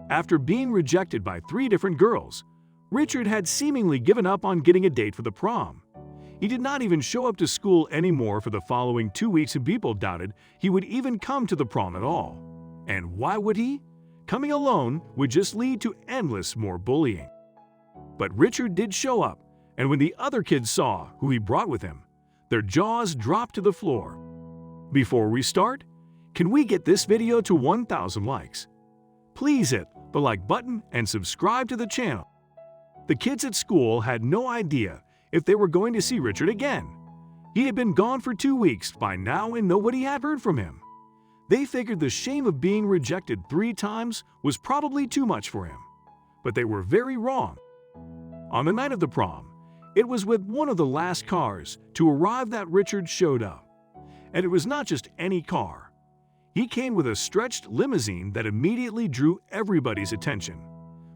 After being rejected by 3 different girls, Richard had seemingly given up on getting a date for the prom. He did not even show up to school anymore for the following 2 weeks, and people doubted he would even come to the prom at all. And why would he? Coming alone would just lead to endless more bullying. But Richard did show up, and when the other kids saw who he brought with him, their jaws dropped to the floor. Before we start, can we get this video to 1,000 likes? Please hit the like button and subscribe to the channel. The kids at school had no idea if they were going to see Richard again. He had been gone for 2 weeks by now and nobody had heard from him. They figured the shame of being rejected 3 times was probably too much for him. But they were very wrong. On the night of the prom, it was with one of the last cars to arrive that Richard showed up. And it was not just any car. He came with a stretched limousine that immediately drew everybody's attention.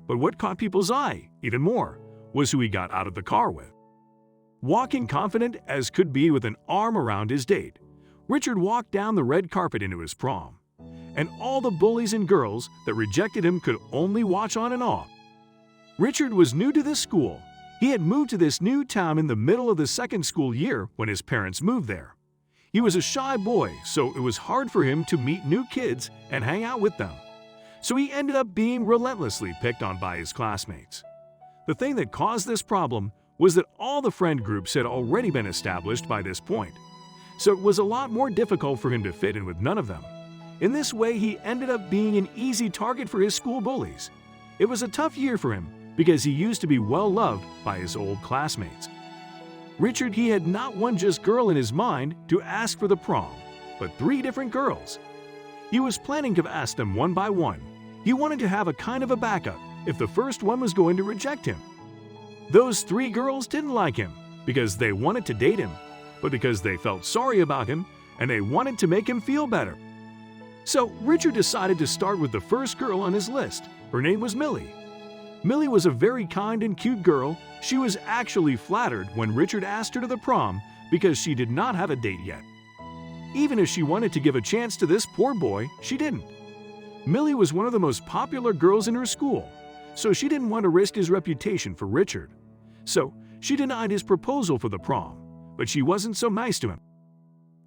But what caught people's eye, even more, was who he got out of the car with. Walking confident as could be with an arm around his date, Richard walked down the red carpet into his prom. And all the bullies and girls that rejected him could only watch on and off. Richard was new to this school. He had moved to this new town in the middle of the 2nd school year when his parents moved there. He was a shy boy, so it was hard for him to meet new kids and hang out with them. So he ended up being relentlessly picked on by his classmates. The thing that caused this problem was that all the friend groups had already been established by this point. So it was a lot more difficult for him to fit in with none of them. In this way, he ended up being an easy target for his school bullies. It was a tough year for him because he used to be well loved by his old classmates. Richard, he had not one just girl in his mind to ask for the prom, but 3 different girls. He was planning to ask them one by one. He wanted to have a kind of a backup if the first one was going to reject him. Those 3 girls didn't like him because they wanted to date him, but because they felt sorry about him and they wanted to make him feel better. So Richard decided to start with the first girl on his list. Her name was Millie. Millie was a very kind and cute girl. She was actually flattered when Richard asked her to the prom because she did not have a date yet. Even if she wanted to give a chance to this poor boy, she didn't. Millie was one of the most popular girls in her school, so she didn't want to risk his reputation for Richard. So she denied his proposal for the prom, but she wasn't so nice to him.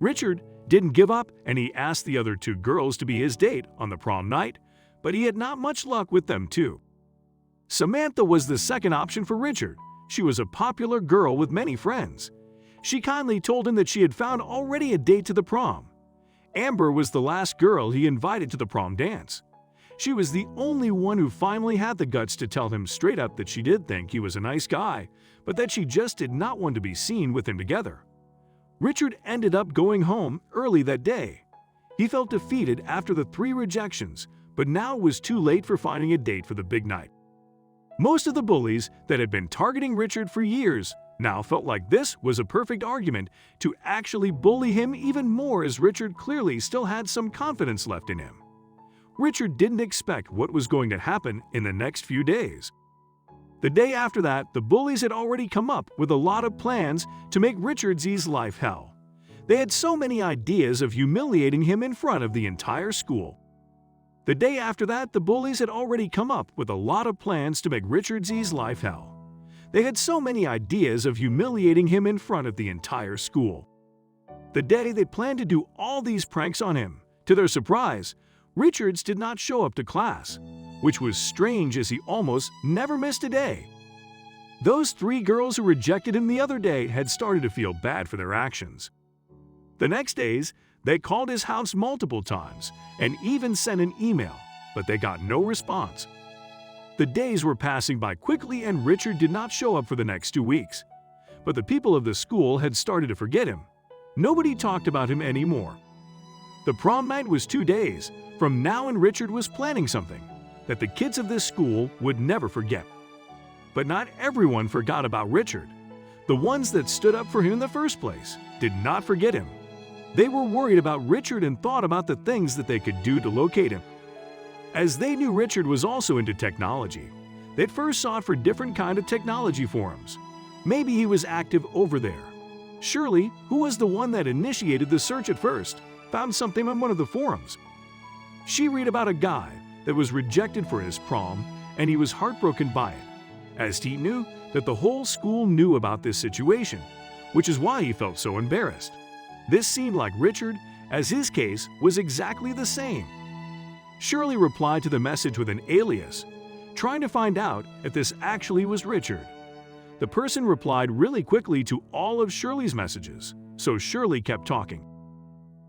Richard didn't give up and he asked the other 2 girls to be his date on the prom night, but he had not much luck with them too. Samantha was the second option for Richard. She was a popular girl with many friends. She kindly told him that she had found already a date to the prom. Amber was the last girl he invited to the prom dance. She was the only one who finally had the guts to tell him straight up that she did think he was a nice guy, but that she just did not want to be seen with him together. Richard ended up going home early that day. He felt defeated after the 3 rejections, but now it was too late for finding a date for the big night. Most of the bullies that had been targeting Richard for years now felt like this was a perfect argument to actually bully him even more, as Richard clearly still had some confidence left in him. Richard didn't expect what was going to happen in the next few days. The day after that, the bullies had already come up with a lot of plans to make Richard's life hell. They had so many ideas of humiliating him in front of the entire school. The day after that, the bullies had already come up with a lot of plans to make Richard's life hell. They had so many ideas of humiliating him in front of the entire school. The day they planned to do all these pranks on him, to their surprise, Richards did not show up to class, which was strange as he almost never missed a day. Those 3 girls who rejected him the other day had started to feel bad for their actions. The next days, they called his house multiple times and even sent an email, but they got no response. The days were passing by quickly and Richard did not show up for the next 2 weeks. But the people of the school had started to forget him. Nobody talked about him anymore. The prom night was 2 days from now, and Richard was planning something that the kids of this school would never forget. But not everyone forgot about Richard. The ones that stood up for him in the first place did not forget him. They were worried about Richard and thought about the things that they could do to locate him. As they knew Richard was also into technology, they first sought for different kind of technology forums. Maybe he was active over there. Shirley, who was the one that initiated the search at first, found something on one of the forums. She read about a guy that was rejected for his prom, and he was heartbroken by it, as he knew that the whole school knew about this situation, which is why he felt so embarrassed. This seemed like Richard, as his case was exactly the same. Shirley replied to the message with an alias, trying to find out if this actually was Richard. The person replied really quickly to all of Shirley's messages, so Shirley kept talking.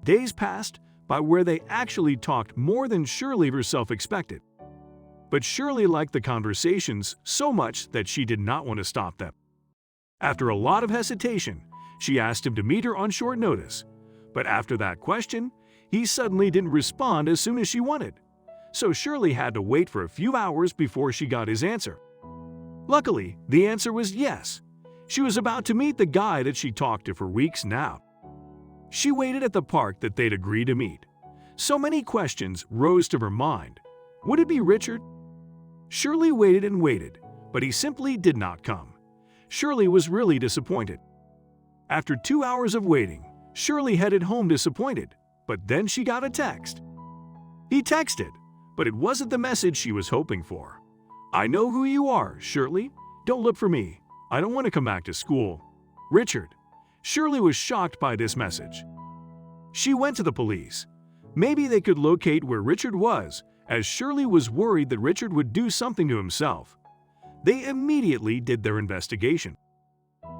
Days passed by where they actually talked more than Shirley herself expected. But Shirley liked the conversations so much that she did not want to stop them. After a lot of hesitation, she asked him to meet her on short notice. But after that question, he suddenly didn't respond as soon as she wanted. So Shirley had to wait for a few hours before she got his answer. Luckily, the answer was yes. She was about to meet the guy that she talked to for weeks now. She waited at the park that they'd agreed to meet. So many questions rose to her mind. Would it be Richard? Shirley waited and waited, but he simply did not come. Shirley was really disappointed. After 2 hours of waiting, Shirley headed home disappointed, but then she got a text. He texted, but it wasn't the message she was hoping for. "I know who you are, Shirley. Don't look for me. I don't want to come back to school. Richard." Shirley was shocked by this message. She went to the police. Maybe they could locate where Richard was, as Shirley was worried that Richard would do something to himself. They immediately did their investigation.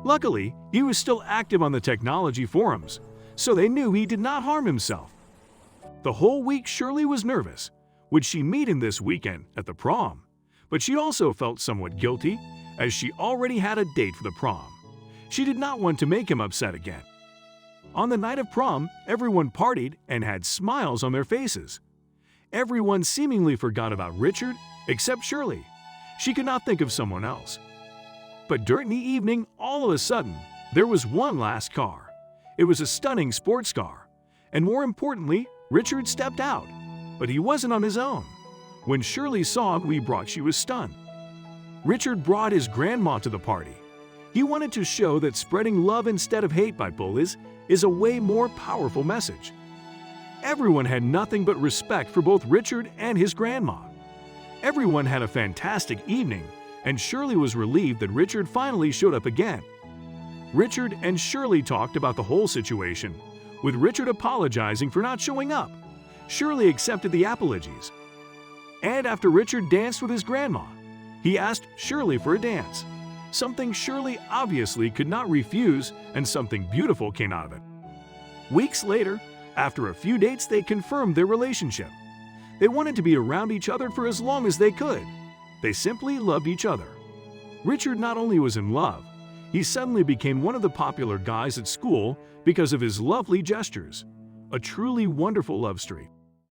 Luckily, he was still active on the technology forums, so they knew he did not harm himself. The whole week Shirley was nervous. Would she meet him this weekend at the prom? But she also felt somewhat guilty, as she already had a date for the prom. She did not want to make him upset again. On the night of prom, everyone partied and had smiles on their faces. Everyone seemingly forgot about Richard except Shirley. She could not think of someone else. But during the evening, all of a sudden, there was one last car. It was a stunning sports car. And more importantly, Richard stepped out. But he wasn't on his own. When Shirley saw who he brought, she was stunned. Richard brought his grandma to the party. He wanted to show that spreading love instead of hate by bullies is a way more powerful message. Everyone had nothing but respect for both Richard and his grandma. Everyone had a fantastic evening, and Shirley was relieved that Richard finally showed up again. Richard and Shirley talked about the whole situation, with Richard apologizing for not showing up. Shirley accepted the apologies. And after Richard danced with his grandma, he asked Shirley for a dance, something Shirley obviously could not refuse, and something beautiful came out of it. Weeks later, after a few dates, they confirmed their relationship. They wanted to be around each other for as long as they could. They simply loved each other. Richard not only was in love, he suddenly became one of the popular guys at school because of his lovely gestures. A truly wonderful love story.